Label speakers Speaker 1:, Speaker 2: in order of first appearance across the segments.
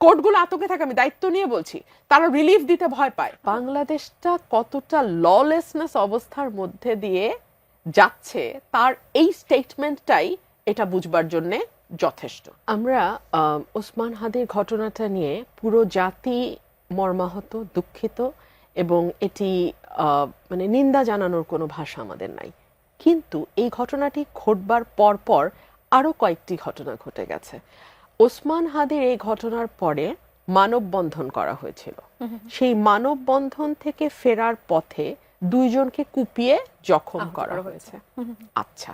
Speaker 1: কোর্টগুলো আতঙ্কে থাকে, আমি দায়িত্ব নিয়ে বলছি, তারা রিলিফ দিতে ভয় পায়। বাংলাদেশটা কতটা ললেসনেস অবস্থার মধ্যে দিয়ে যাচ্ছে তার এই স্টেটমেন্টটাই এটা বুঝবার জন্য যথেষ্ট। আমরা ওসমান হাদির ঘটনাটা নিয়ে পুরো জাতি মর্মাহত, দুঃখিত, এবং এটি মানে নিন্দা জানানোর কোনো ভাষা আমাদের নাই। কিন্তু এই ঘটনাটি ঘটবার পর পর আরো কয়েকটি ঘটনা ঘটে গেছে। ওসমান হাদির এই ঘটনার পরে মানববন্ধন করা হয়েছিল। সেই মানববন্ধন থেকে ফেরার পথে দুইজনকে কুপিয়ে জখম করা হয়েছে। আচ্ছা,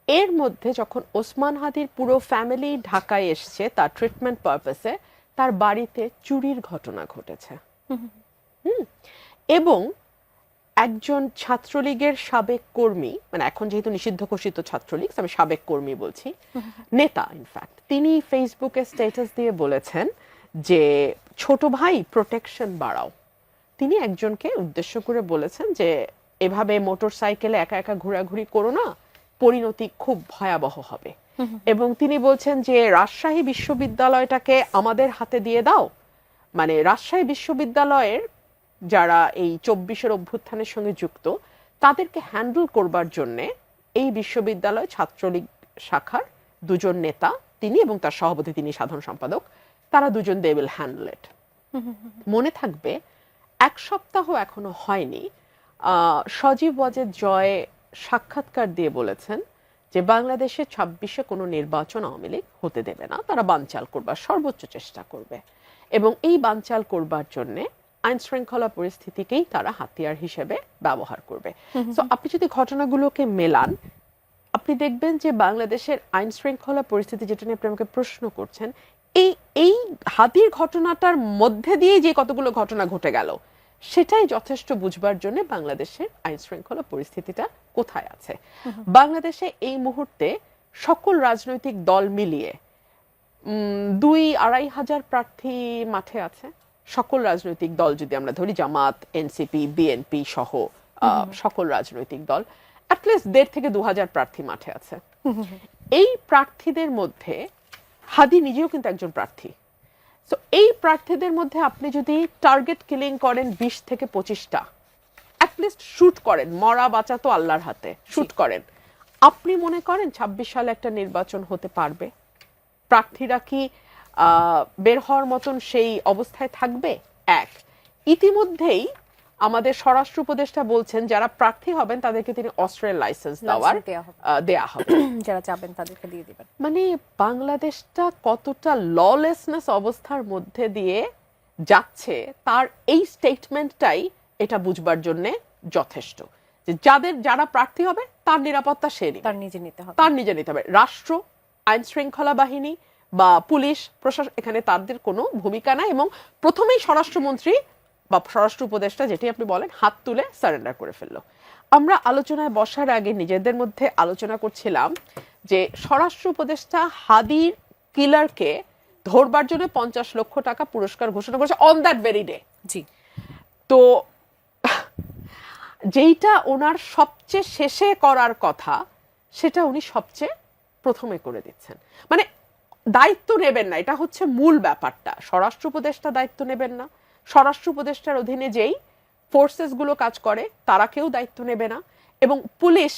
Speaker 1: এর মধ্যে যখন ওসমান হাদির পুরো ফ্যামিলি ঢাকায় এসছে তার ট্রিটমেন্ট পারপাসে, তার বাড়িতে চুরির ঘটনা ঘটেছে। এবং একজন ছাত্রলীগের সাবেক কর্মী, মানে এখন যেহেতু নিষিদ্ধ ঘোষিত ছাত্রলীগ, আমি সাবেক কর্মী বলছি, নেতা ইনফ্যাক্ট, তিনি ফেসবুকে স্ট্যাটাস দিয়ে বলেছেন যে ছোট ভাই প্রোটেকশন বাড়াও। তিনি একজনকে উদ্দেশ্য করে বলেছেন যে এভাবে মোটর সাইকেলে একা একা ঘোরাঘুরি করো না, পরিণতি খুব ভয়াবহ হবে। এবং তিনি বলছেন যে রাজশাহী বিশ্ববিদ্যালয়টাকে আমাদের হাতে দিয়ে দাও, মানে রাজশাহী বিশ্ববিদ্যালয়ের যারা এই 24-এর অভ্যুত্থানের সঙ্গে যুক্ত তাদেরকে হ্যান্ডেল করবার জন্য এই বিশ্ববিদ্যালয় ছাত্রলীগ শাখার দুজন নেতা, তিনি এবং তার সভাপতি, তিনি সাধারণ সম্পাদক, তারা দুজন দে উইল হ্যান্ডেল ইট। মনে থাকবে এক সপ্তাহ এখনো হয়নি, সজীব ওয়াজেদ জয় সাক্ষাৎকার দিয়ে বলেছেন যে বাংলাদেশে 26-এ কোনো নির্বাচন আওয়ামী লীগ হতে দেবে না, তারা বানচাল করবার সর্বোচ্চ চেষ্টা করবে, এবং এই বানচাল করবার জন্য আইন শৃঙ্খলা পরিস্থিতিকেই তারা হাতিয়ার হিসেবে ব্যবহার করবে। তো আপনি যদি ঘটনাগুলোকে মেলান, আপনি দেখবেন যে বাংলাদেশের আইন শৃঙ্খলা পরিস্থিতি, যেটা নিয়ে আপনি আমাকে প্রশ্ন করছেন, এই হাদির ঘটনাটার মধ্যে দিয়ে যে কতগুলো ঘটনা ঘটে গেল, সেটাই যথেষ্ট বুঝবার জন্য বাংলাদেশের আইন শৃঙ্খলা পরিস্থিতিটা কোথায় আছে। বাংলাদেশে এই মুহূর্তে সকল রাজনৈতিক দল মিলিয়ে 2-2.5 হাজার প্রার্থী মাঠে আছে। সকল রাজনৈতিক দল যদি আমরা ধরি, জামাত, এনসিপি, বিএনপি সহ সকল রাজনৈতিক দল, অ্যাটলিস্ট 1.5 থেকে 2 হাজার প্রার্থী মাঠে আছে। এই প্রার্থীদের মধ্যে হাদি নিজেও কিন্তু একজন প্রার্থী। তো এই প্রার্থীদের মধ্যে আপনি যদি টার্গেট কিলিং করেন 20 থেকে 25টা, অ্যাটলিস্ট শুট করেন, মরা বাঁচা তো আল্লাহর হাতে, শুট করেন, আপনি মনে করেন 26 সালে একটা নির্বাচন হতে পারবে? প্রার্থীরা কি বের হওয়ার মতন সেই অবস্থায় থাকবে? এক, ইতিমধ্যেই আমাদের স্বরাষ্ট্র উপদেষ্টা বলছেন যারা প্রার্থী হবেন তাদেরকে তিনি অস্ত্রের লাইসেন্স দেয়া হবে,
Speaker 2: যারা চাবেন তাদেরকে দিয়ে দিবেন।
Speaker 1: মানে বাংলাদেশটা কতটা ললেসনেস অবস্থার মধ্যে দিয়ে যাচ্ছে তার এই স্টেটমেন্টটাই এটা বুঝবার জন্য যথেষ্ট, যে যারা প্রার্থী হবে তার নিরাপত্তা সে নিবে, তার নিজে নিতে হবে। রাষ্ট্র, আইন শৃঙ্খলা বাহিনী বা পুলিশ প্রশাসন, এখানে তাদের কোনো ভূমিকা নাই, এবং প্রথমেই স্বরাষ্ট্রমন্ত্রী বা স্বরাষ্ট্র উপদেষ্টা, যেটি আপনি বলেন, হাত তুলে সারেন্ডার করে ফেললো। আমরা আলোচনায় বসার আগে নিজেদের মধ্যে আলোচনা করছিলাম যে স্বরাষ্ট্র উপদেষ্টা হাদির কিলারকে ধরবার জন্য 50 লক্ষ টাকা পুরস্কার ঘোষণা করেছে অন দ্যাট ভেরি ডে।
Speaker 2: জি,
Speaker 1: তো যেইটা ওনার সবচেয়ে শেষে করার কথা সেটা উনি সবচেয়ে প্রথমে করে দিচ্ছেন। মানে দায়িত্ব নেবেন না, এটা হচ্ছে মূল ব্যাপারটা। স্বরাষ্ট্র উপদেষ্টা দায়িত্ব নেবেন না, স্বরাষ্ট্র উপদেষ্টার অধীনে যেই ফোর্সেস গুলো কাজ করে তারা কেউ দায়িত্ব নেবে না, এবং পুলিশ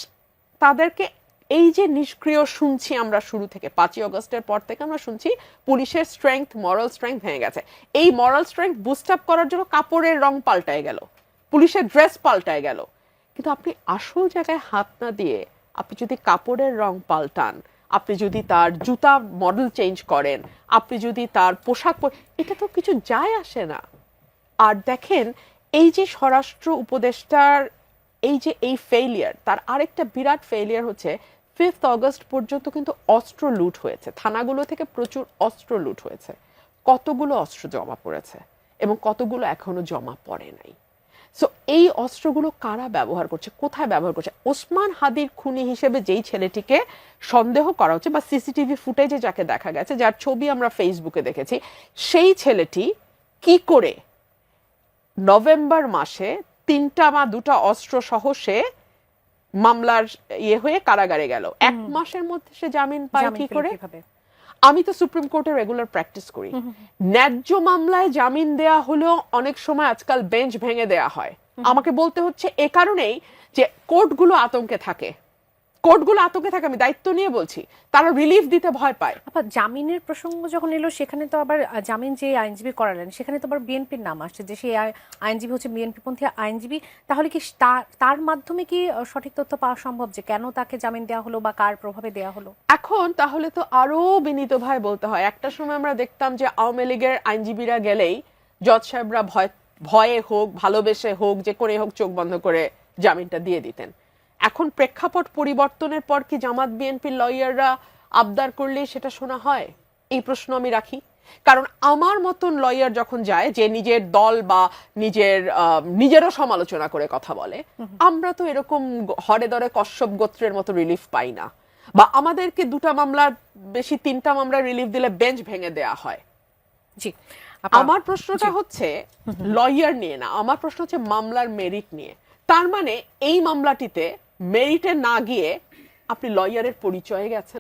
Speaker 1: তাদেরকে, এই যে নিষ্ক্রিয় শুনছি আমরা শুরু থেকে, 5ই আগস্টের পর থেকে আমরা শুনছি পুলিশের স্ট্রেংথ, মরাল স্ট্রেংথ ভেঙে গেছে। এই মরাল স্ট্রেংথ বুস্ট আপ করার জন্য কাপড়ের রং পাল্টায় গেল, পুলিশের ড্রেস পাল্টায় গেল, কিন্তু আপনি আসল জায়গায় হাত না দিয়ে আপনি যদি কাপড়ের রং পাল্টান, আপনি যদি তার জুতা মডেল চেঞ্জ করেন, আপনি যদি তার পোশাক, এটা তো কিছু যায় আসে না। আর দেখেন, এই যে স্বরাষ্ট্র উপদেষ্টার এই ফেইলিয়ার, তার আরেকটা বিরাট ফেইলিয়ার হচ্ছে 5 আগস্ট পর্যন্ত কিন্তু অস্ত্র লুট হয়েছে, থানাগুলো থেকে প্রচুর অস্ত্র লুট হয়েছে। কতগুলো অস্ত্র জমা পড়েছে এবং কতগুলো এখনো জমা পড়ে নাই। সো এই অস্ত্রগুলো কারা ব্যবহার করছে, কোথায় ব্যবহার করছে? ওসমান হাদির খুনি হিসেবে যেই ছেলেটিকে সন্দেহ করা হচ্ছে, বা সিসিটিভি ফুটেজে যাকে দেখা গেছে, যার ছবি আমরা ফেসবুকে দেখেছি, সেই ছেলেটি কি করে নভেম্বর মাসে 3টা বা 2টা অস্ত্র সহ সে মামলার হয়ে কারাগারে গেল, 1 মাসের মধ্যে সে জামিন পায় কি করে? আমি তো সুপ্রিম কোর্টে রেগুলার প্র্যাকটিস করি, ন্যায্য মামলায় জামিন দেয়া হলেও অনেক সময় আজকাল বেঞ্চ ভেঙে দেয়া হয়। আমাকে বলতে হচ্ছে এ কারণেই যে কোর্টগুলো আতঙ্কে থাকে, আমি দায়িত্ব নিয়ে বলছি, তারা রিলিফ দিতে ভয় পায়।
Speaker 2: আবার জামিনের প্রসঙ্গ যখন এলো সেখানে তো আবার জামিন যে আইনজীবী করালেন সেখানে তো আবার বিএনপির নাম আসছে, যে সেই আইনজীবী হচ্ছে বিএনপি পন্থী আইনজীবী। তাহলে কি তার মাধ্যমে কি সঠিক তথ্য পাওয়া সম্ভব যে কেন তাকে জামিন দেওয়া হলো বা কার প্রভাবে দেওয়া হলো?
Speaker 1: এখন তাহলে তো আরো বিনীত ভাই বলতে হয়, একটা সময় আমরা দেখতাম যে আওয়ামী লীগের আইনজীবীরা গেলেই জজ সাহেবরা ভয়ে হোক ভালোবেসে হোক যে করে হোক চোখ বন্ধ করে জামিনটা দিয়ে দিতেন। এখন প্রেক্ষাপট পরিবর্তনের পর কি জামাত বিএনপির লয়াররা আবদার করলে সেটা শোনা হয়? এই প্রশ্ন আমি রাখি। কারণ আমার মতন লয়ার যখন যায় যে নিজের দল বা নিজেরও সমালোচনা করে কথা বলে, আমরা তো এরকম হরে দরে কশ্যপ গোত্রের মতো রিলিফ পাই না, বা আমাদেরকে 2টা মামলার বেশি 3টা মামলা রিলিফ দিলে বেঞ্চ ভেঙে দেয়া হয়।
Speaker 2: জি,
Speaker 1: আমার প্রশ্নটা হচ্ছে লয়ার নিয়ে না, আমার প্রশ্ন হচ্ছে মামলার মেরিট নিয়ে। তার মানে এই মামলাটিতে মেরিটে না গিয়ে আপনি লয়ারের পরিচয়ে গেছেন।